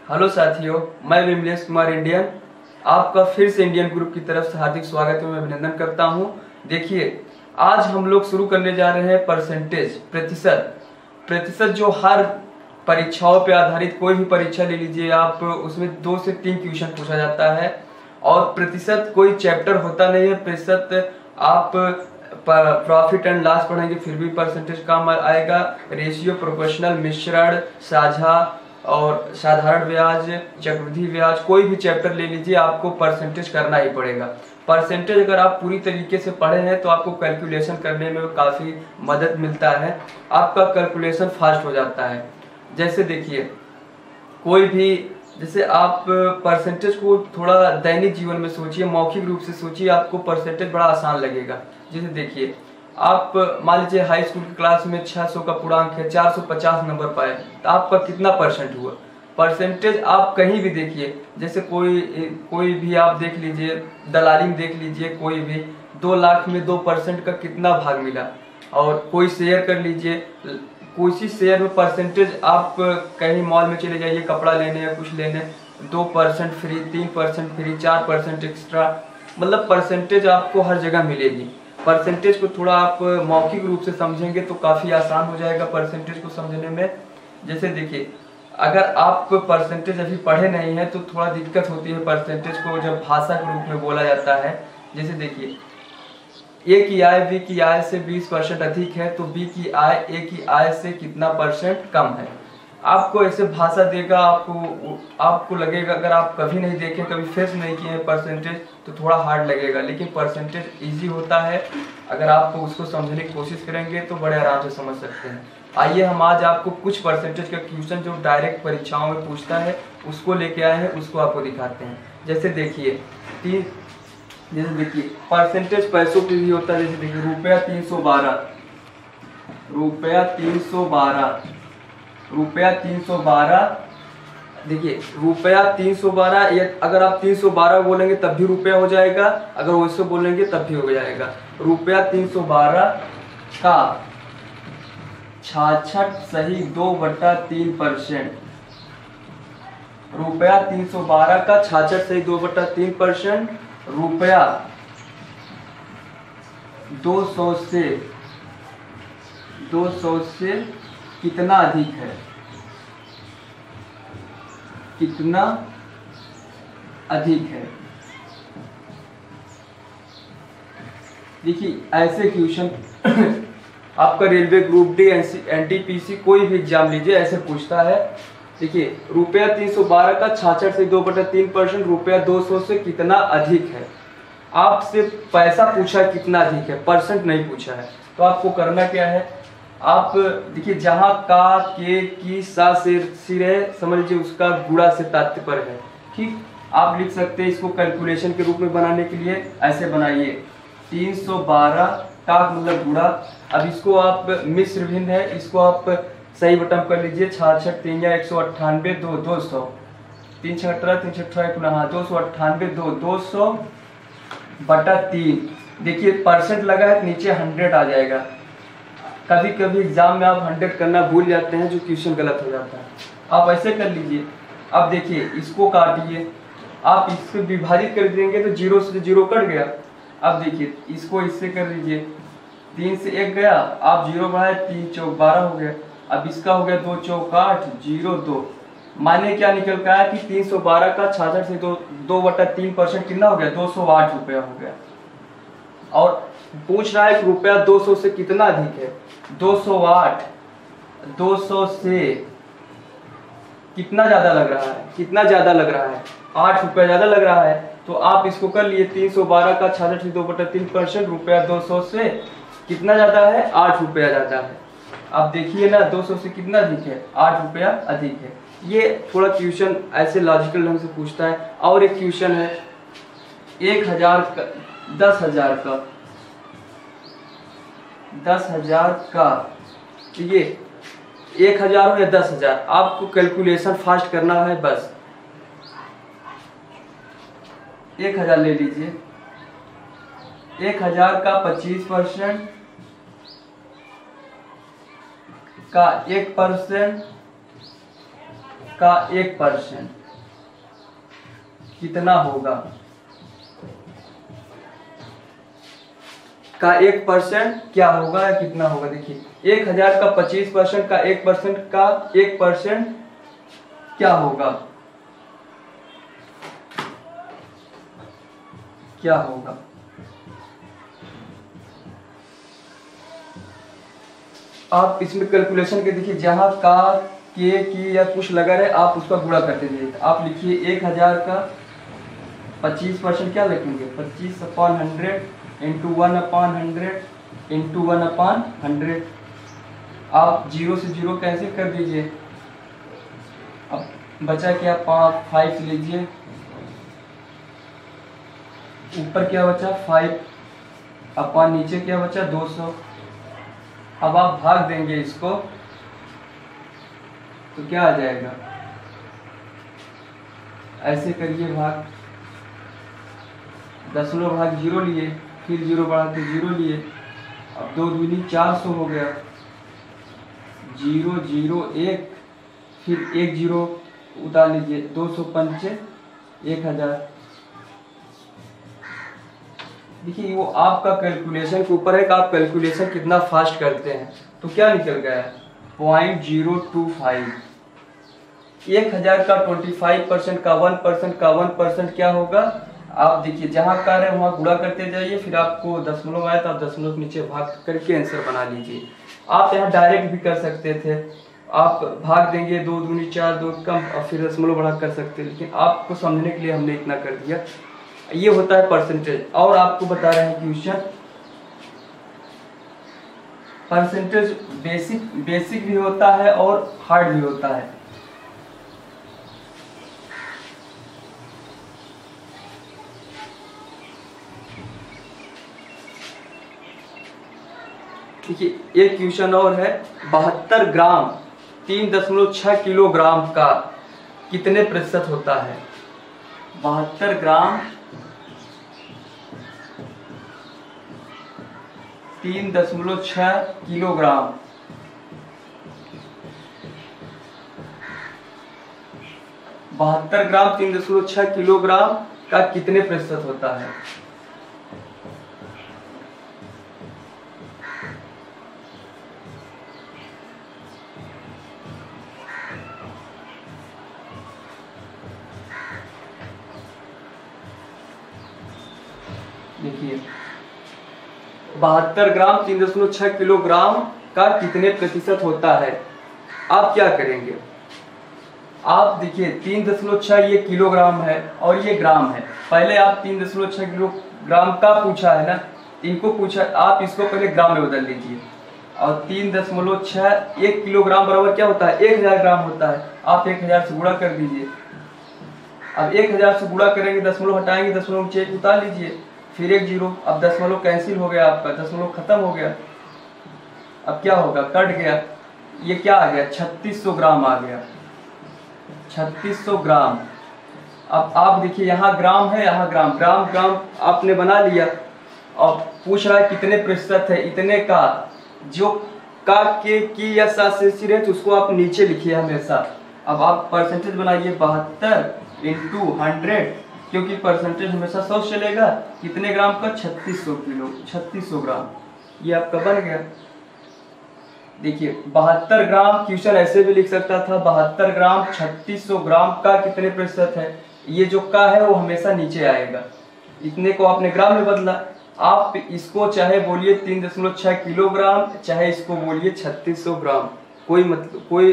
Hello साथियों, मैं Vimlesh Kumar Indian आपका फिर से इंडियन ग्रुप की तरफ से हार्दिक स्वागत है, मैं अभिनंदन करता हूं। देखिए, आज हम लोग शुरू करने जा रहे हैं परसेंटेज, प्रतिशत जो हर परीक्षाओं पे आधारित कोई भी परीक्षा ले लीजिए आप, उसमें 2 से 3 क्वेश्चन पूछा जाता है। और प्रतिशत कोई चैप्टर होता नहीं है। प्रतिशत आप प्रॉफिट एंड लॉस पढ़ेंगे फिर भी परसेंटेज काम आएगा। रेशियो, प्रोपोर्शनल, मिश्रण, साझा और साधारण ब्याज, चक्रवृद्धि ब्याज, कोई भी चैप्टर ले लीजिए, आपको परसेंटेज करना ही पड़ेगा। परसेंटेज अगर आप पूरी तरीके से पढ़े हैं तो आपको कैलकुलेशन करने में काफ़ी मदद मिलता है, आपका कैलकुलेशन फास्ट हो जाता है। जैसे देखिए, कोई भी, जैसे आप परसेंटेज को थोड़ा दैनिक जीवन में सोचिए, मौखिक रूप से सोचिए, आपको परसेंटेज बड़ा आसान लगेगा। जैसे देखिए, आप मान लीजिए हाई स्कूल की क्लास में 600 का पूर्णांक है, 450 नंबर पाए, तो आपका कितना परसेंट हुआ। परसेंटेज आप कहीं भी देखिए, जैसे कोई भी आप देख लीजिए, दलाली में देख लीजिए, कोई भी 2 लाख में 2% का कितना भाग मिला। और कोई शेयर कर लीजिए, कोई शेयर में परसेंटेज, आप कहीं मॉल में चले जाइए कपड़ा लेने या कुछ लेने, 2% फ्री, 3% फ्री, 4% एक्स्ट्रा, मतलब परसेंटेज आपको हर जगह मिलेगी। परसेंटेज को थोड़ा आप मौखिक रूप से समझेंगे तो काफ़ी आसान हो जाएगा परसेंटेज को समझने में। जैसे देखिए, अगर आप परसेंटेज अभी पढ़े नहीं हैं तो थोड़ा दिक्कत होती है परसेंटेज को जब भाषा के रूप में बोला जाता है। जैसे देखिए, ए की आय बी की आय से 20% अधिक है तो बी की आय ए की आय से कितना परसेंट कम है। आपको ऐसे भाषा देगा, आपको लगेगा, अगर आप कभी नहीं देखें, कभी फेस नहीं किए हैं परसेंटेज, तो थोड़ा हार्ड लगेगा, लेकिन परसेंटेज इजी होता है। अगर आप उसको समझने की कोशिश करेंगे तो बड़े आराम से समझ सकते हैं। आइए हम आज आपको कुछ परसेंटेज का क्वेश्चन जो डायरेक्ट परीक्षाओं में पूछता है उसको लेके आए हैं, उसको आपको दिखाते हैं। जैसे देखिए, परसेंटेज पैसों की भी होता है। जैसे देखिए, रुपया 312, देखिए रुपया 312, या अगर आप 312 बोलेंगे तब भी रुपया हो जाएगा, अगर वैसे बोलेंगे तब भी हो जाएगा। रुपया 312 का 66 सही 2/3%। रुपया 312 का 66 सही 2/3%। रुपया 200 से कितना अधिक है, कितना अधिक है। देखिए, ऐसे क्वेश्चन आपका रेलवे ग्रुप डी, एनटीपीसी, कोई भी एग्जाम लीजिए, ऐसे पूछता है। देखिए, रुपया 312 का 66 से 2/3%, रुपया 200 से कितना अधिक है। आपसे पैसा पूछा है कितना अधिक है, परसेंट नहीं पूछा है। तो आपको करना क्या है, आप देखिए, जहां का, के, की, सा से सिर है, समझ लीजिए उसका गुणा से तात्पर्य है। ठीक, आप लिख सकते हैं इसको कैलकुलेशन के रूप में बनाने के लिए ऐसे बनाइए, 312 का मतलब गुणा। अब इसको आप मिश्र भिन्न है, इसको आप सही बटन कर लीजिए, 66 3 या 198 2 200, 3 6 18 3 6 18 पुनः 298 200/3। देखिए परसेंट लगा है, नीचे 100 आ जाएगा। कभी कभी एग्जाम में आप 100 करना भूल जाते हैं, जो क्वेश्चन गलत हो जाता है। आप ऐसे कर लीजिए। अब देखिए, इसको काटिए, आप इससे विभाजित कर देंगे तो 0 से 0 कट गया। अब देखिए, इसको इससे कर लीजिए, 3 से 1 गया, आप 0 बढ़ाए, 3 चौक 12 हो गया। अब इसका हो गया 2 चौक 8 0 2। माने क्या निकल का है कि 312 का 66 से 2/3% कितना हो गया, 208 रुपया हो गया। और पूछ रहा है कि रुपया 200 से कितना अधिक है, 208, 200 से कितना ज्यादा लग रहा है, कितना ज्यादा लग रहा है, 8 रुपया ज्यादा लग रहा है। तो आप इसको कर लिए, 312 का 66 से 2/3%, रुपया 200 से कितना ज्यादा है, 8 रुपया ज्यादा है। अब देखिए ना, 200 से कितना अधिक है, 8 रुपया अधिक है। ये थोड़ा क्वेश्चन ऐसे लॉजिकल ढंग से पूछता है। और एक क्वेश्चन है 1000 का 10,000 का, ये 1000 हो या 10,000, आपको कैलकुलेशन फास्ट करना है। बस 1000 ले लीजिए, 1000 का 25% का 1% का 1%, कितना होगा का 1% क्या होगा या कितना होगा। देखिए 1000 का 25% का 1% का 1% क्या होगा, क्या होगा। आप इसमें कैलकुलेशन के देखिए, जहां का के की या कुछ लगा रहे आप उसका गुणा करते जाइए। आप लिखिए 1000 का 25% क्या लिखेंगे, 25/100 इंटू 1/100 इंटू 1/100। आप 0 से 0 कैसे कर दीजिए। अब बचा क्या, 5 लीजिए, ऊपर क्या बचा 5 अपन नीचे क्या बचा 200। अब आप भाग देंगे इसको तो क्या आ जाएगा, ऐसे करिए भाग, 10/0 लिए, फिर 0 बढ़ा के 0 लिए, अब 2 दूनी 400 हो गया, 0 0 1, फिर 1 0 उतार लीजिए, 205 1000। देखिए वो आपका कैलकुलेशन के ऊपर है कि आप कैलकुलेशन कितना फास्ट करते हैं। तो क्या निकल गया 0.025। 1000 का 25% का 1% का 1% क्या होगा। आप देखिए जहां कर है वहां गुणा करते जाइए, फिर आपको दशमलव आए तो आप दशमलव के नीचे भाग करके आंसर बना लीजिए। आप यहाँ डायरेक्ट भी कर सकते थे, आप भाग देंगे 2 दूनी 4 2 कम और फिर दशमलव बढ़ा कर सकते, लेकिन आपको समझने के लिए हमने इतना कर दिया। ये होता है परसेंटेज। और आपको बता रहे हैं क्वेश्चन परसेंटेज बेसिक भी होता है और हार्ड भी होता है। देखिए एक क्वेश्चन और है, 72 ग्राम 3.6 किलोग्राम का कितने प्रतिशत होता है। 72 ग्राम 3.6 किलोग्राम, बहत्तर ग्राम 3.6 किलोग्राम का कितने प्रतिशत होता है। देखिए 72 ग्राम 3.6 किलोग्राम का कितने प्रतिशत होता है। आप क्या करेंगे, आप देखिए 3.6 ये किलोग्राम है और ये ग्राम है। पहले आप 3.6 किलोग्राम का पूछा है ना, इनको पूछा, आप इसको पहले ग्राम में बदल लीजिए। और 3.6 1 किलोग्राम बराबर क्या होता है 1000 ग्राम होता है। आप 1000 से गुणा कर दीजिए। अब 1000 से गुणा करेंगे, दशमलव हटाएंगे, दशमलव नीचे उतार लीजिए, फिर 1 0। अब दशमलव कैंसिल हो गया, आपका दशमलव खत्म हो गया। अब क्या होगा, कट गया, ये क्या आ गया 3600 ग्राम आ गया, 3600 ग्राम। अब आप देखिए यहाँ ग्राम है, यहाँ ग्राम, ग्राम ग्राम आपने बना लिया। और पूछ रहा है कितने प्रतिशत है, इतने का, जो का के की या सा से सिर है तो उसको आप नीचे लिखिए हमेशा। अब आप परसेंटेज बनाइए 72 इंटू 100, क्योंकि परसेंटेज हमेशा 100 चलेगा। कितने ग्राम का 3600 किलो, 3600 ग्राम, ये आपका बन गया। देखिए 72 ग्राम क्वेश्चन ऐसे भी लिख सकता था, 72 ग्राम 3600 ग्राम का कितने प्रतिशत है। ये जो का है वो हमेशा नीचे आएगा, इतने को आपने ग्राम में बदला। आप इसको चाहे बोलिए 3.6 किलोग्राम, चाहे इसको बोलिए 3600 ग्राम, कोई मतलब कोई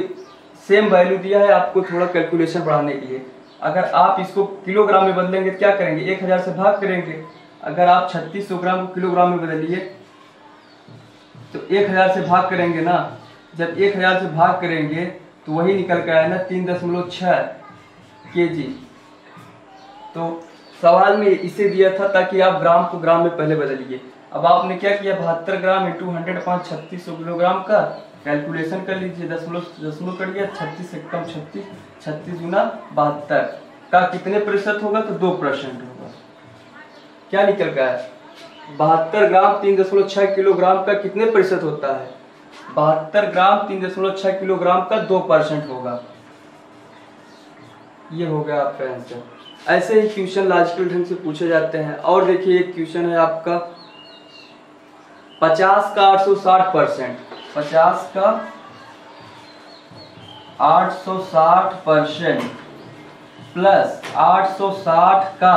सेम वैल्यू दिया है आपको थोड़ा कैलकुलेशन बढ़ाने के लिए। अगर आप इसको किलोग्राम में बदलेंगे तो क्या करेंगे, 1000 से भाग करेंगे। अगर आप 3600 ग्राम को किलोग्राम में बदलिए तो 1000 से भाग करेंगे ना, जब 1000 से भाग करेंगे तो वही निकल कर आया ना 3.6 kg। तो सवाल में इसे दिया था ताकि आप ग्राम को ग्राम में पहले बदलिए। अब आपने क्या किया, 72 ग्राम इंटू 100 5 3600 किलोग्राम का कैलकुलेशन कर लीजिए, दशमलव कर दिया, 36 से कम 36, 36 गुना 72 का कितने प्रतिशत होगा, तो 2% होगा। क्या निकल गया है, 72 ग्राम 3.6 किलोग्राम का कितने प्रतिशत होता है, 72 ग्राम 3.6 किलोग्राम का 2% होगा। ये हो गया आपका आंसर। ऐसे ही क्वेश्चन लॉजिकल ढंग से पूछे जाते हैं। और देखिए एक क्वेश्चन है आपका 50 का 860%, 50 का 860% प्लस 860 का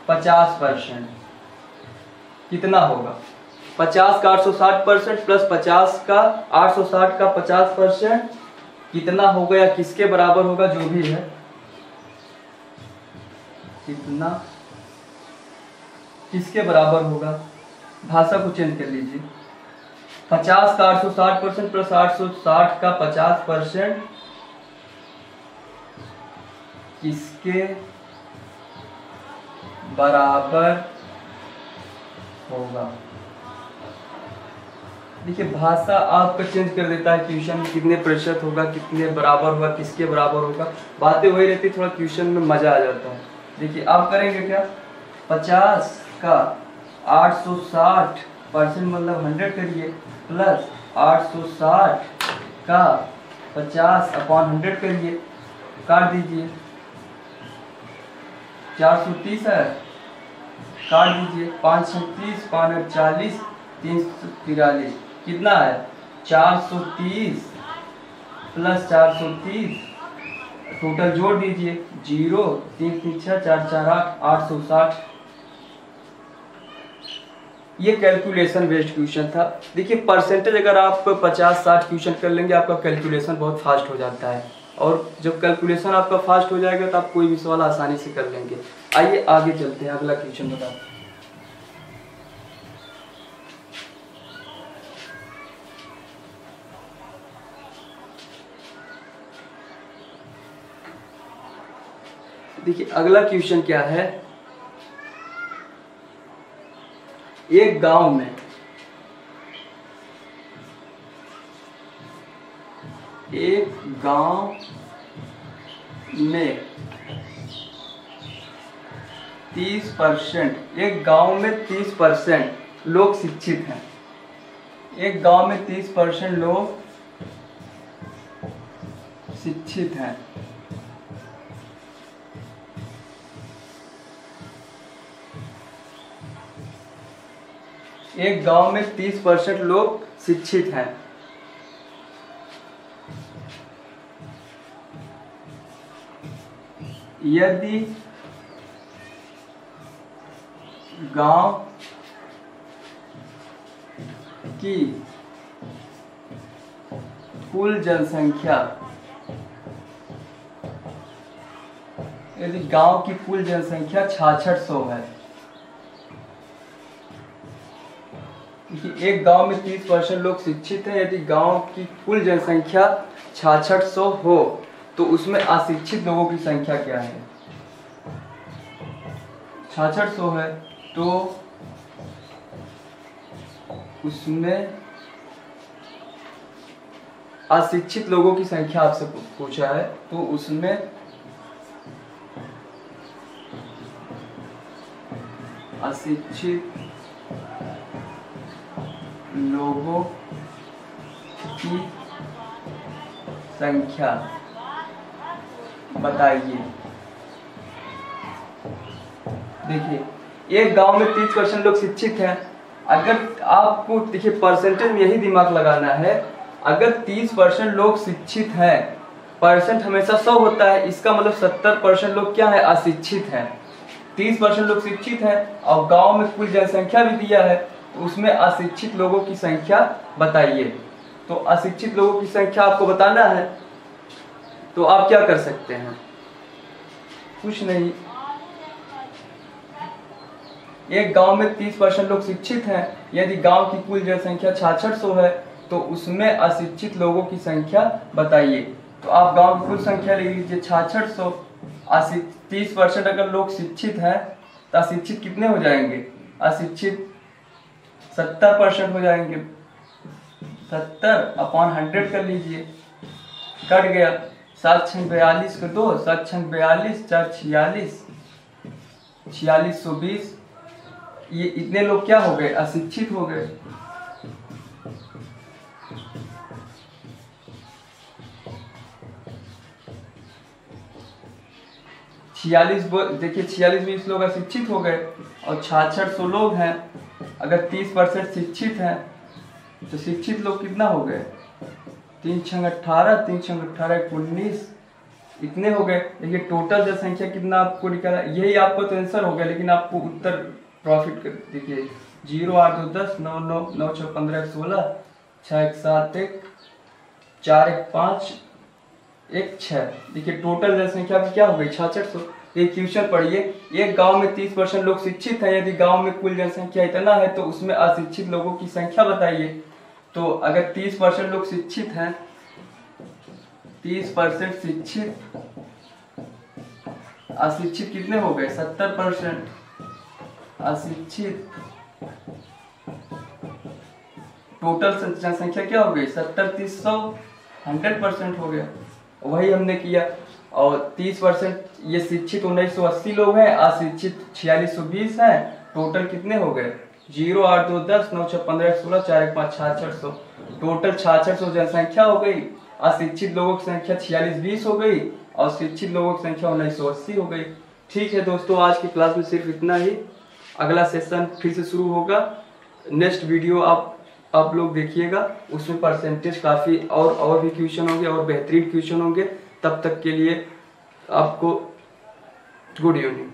50% कितना होगा? 50 का 860% प्लस 50 का 860 का 50% कितना होगा या किसके बराबर होगा, जो भी है, कितना किसके बराबर होगा? भाषा को चेंज कर लीजिए। 50 का 860% प्लस 860 का 50% किसके बराबर होगा? देखिए भाषा आपका चेंज कर देता है, क्वेश्चन कितने प्रतिशत होगा, कितने बराबर होगा, किसके बराबर होगा, बातें वही रहती, थोड़ा क्वेश्चन में मजा आ जाता है। देखिए आप करेंगे क्या, 50 का 860% मतलब 100 करिए, प्लस 860 का 50/100 करिए, काट दीजिए, 430 है, काट दीजिए, 5 30, 5 40, 343 कितना है? 430 प्लस 430, टोटल जोड़ दीजिए, 0 3 3 6 4 4 8, 860। ये कैलकुलेशन बेस्ड क्वेश्चन था। देखिए परसेंटेज अगर आप 50-60 क्वेश्चन कर लेंगे आपका कैलकुलेशन बहुत फास्ट हो जाता है, और जब कैलकुलेशन आपका फास्ट हो जाएगा तो आप कोई भी सवाल आसानी से कर लेंगे। आइए आगे चलते हैं, अगला क्वेश्चन बताओ। देखिए अगला क्वेश्चन क्या है, एक गांव में में 30%, एक गांव में 30% लोग शिक्षित हैं। एक गांव में 30% लोग शिक्षित हैं। एक गांव में 30% लोग शिक्षित हैं। यदि गांव की कुल जनसंख्या, यदि गांव की कुल जनसंख्या 6600 है, एक गांव में 30% लोग शिक्षित हैं, यदि गांव की कुल जनसंख्या 6600 हो तो उसमें अशिक्षित लोगों की संख्या क्या है? 6600 है तो उसमें अशिक्षित लोगों की संख्या आपसे पूछा है, तो उसमें अशिक्षित लोगों की संख्या बताइए। देखिए एक गांव में 30% लोग शिक्षित हैं। अगर आपको देखिए परसेंटेज में यही दिमाग लगाना है, अगर 30% लोग शिक्षित हैं, परसेंट हमेशा 100 होता है, इसका मतलब 70% लोग क्या है? अशिक्षित हैं। 30% लोग शिक्षित हैं और गांव में कुल जनसंख्या भी दिया है, तो उसमें अशिक्षित लोगों की संख्या बताइए। तो अशिक्षित लोगों की संख्या आपको बताना है, तो आप क्या कर सकते हैं? कुछ नहीं, एक गांव में 30% लोग शिक्षित हैं, यदि गांव की कुल जनसंख्या 6600 है तो उसमें अशिक्षित लोगों की संख्या बताइए। तो आप गांव की कुल संख्या लिख लीजिए 6600, 30% अगर लोग शिक्षित हैं तो अशिक्षित कितने हो जाएंगे? अशिक्षित 70% हो जाएंगे। 70/100 कर लीजिए, कट गया, 7 × 42 को 2, 7 × 42, 4 46, 4620। ये इतने लोग क्या हो गए? अशिक्षित हो गए। 46 देखिए 46-20 लोग अशिक्षित हो गए और 6600 लोग हैं। अगर 30% शिक्षित हैं तो शिक्षित लोग कितना हो गए, 3 छंग 18, 3 छंग 18 19, इतने हो गए। देखिए टोटल जनसंख्या कितना आपको निकाला, यही आपको तो आंसर हो गया, लेकिन आपको उत्तर प्रॉफिट कर देखिए 0 8 2 10 9 9 9 6 15 16 6 1 7 1 4 1 5 1 6। देखिए टोटल जनसंख्या की क्या हो गई 6600। एक क्वेश्चन पढ़िए, एक गांव में 30% लोग शिक्षित हैं, यदि गांव में कुल जनसंख्या इतना है तो उसमें अशिक्षित लोगों की संख्या बताइए। तो अगर 30% लोग शिक्षित हैं, 30% शिक्षित, अशिक्षित कितने हो गए 70%, अशिक्षित, टोटल जनसंख्या क्या हो गई 70 30 100 100% हो गया। वही हमने किया। और 30% ये शिक्षित 1980 लोग हैं, अशिक्षित 4620 हैं, टोटल कितने हो गए 0 8 2 10 9 6 15 16 4 1 5 6600। टोटल 6600 जनसंख्या हो गई। अशिक्षित लोगों की संख्या 4620 हो गई और शिक्षित लोगों की संख्या 1980 हो गई। ठीक है दोस्तों, आज की क्लास में सिर्फ इतना ही। अगला सेशन फिर से शुरू होगा। नेक्स्ट वीडियो आप लोग देखिएगा, उसमें परसेंटेज काफ़ी और भी क्वेश्चन होंगे और बेहतरीन क्वेश्चन होंगे। तब तक के लिए आपको गुड इवनिंग।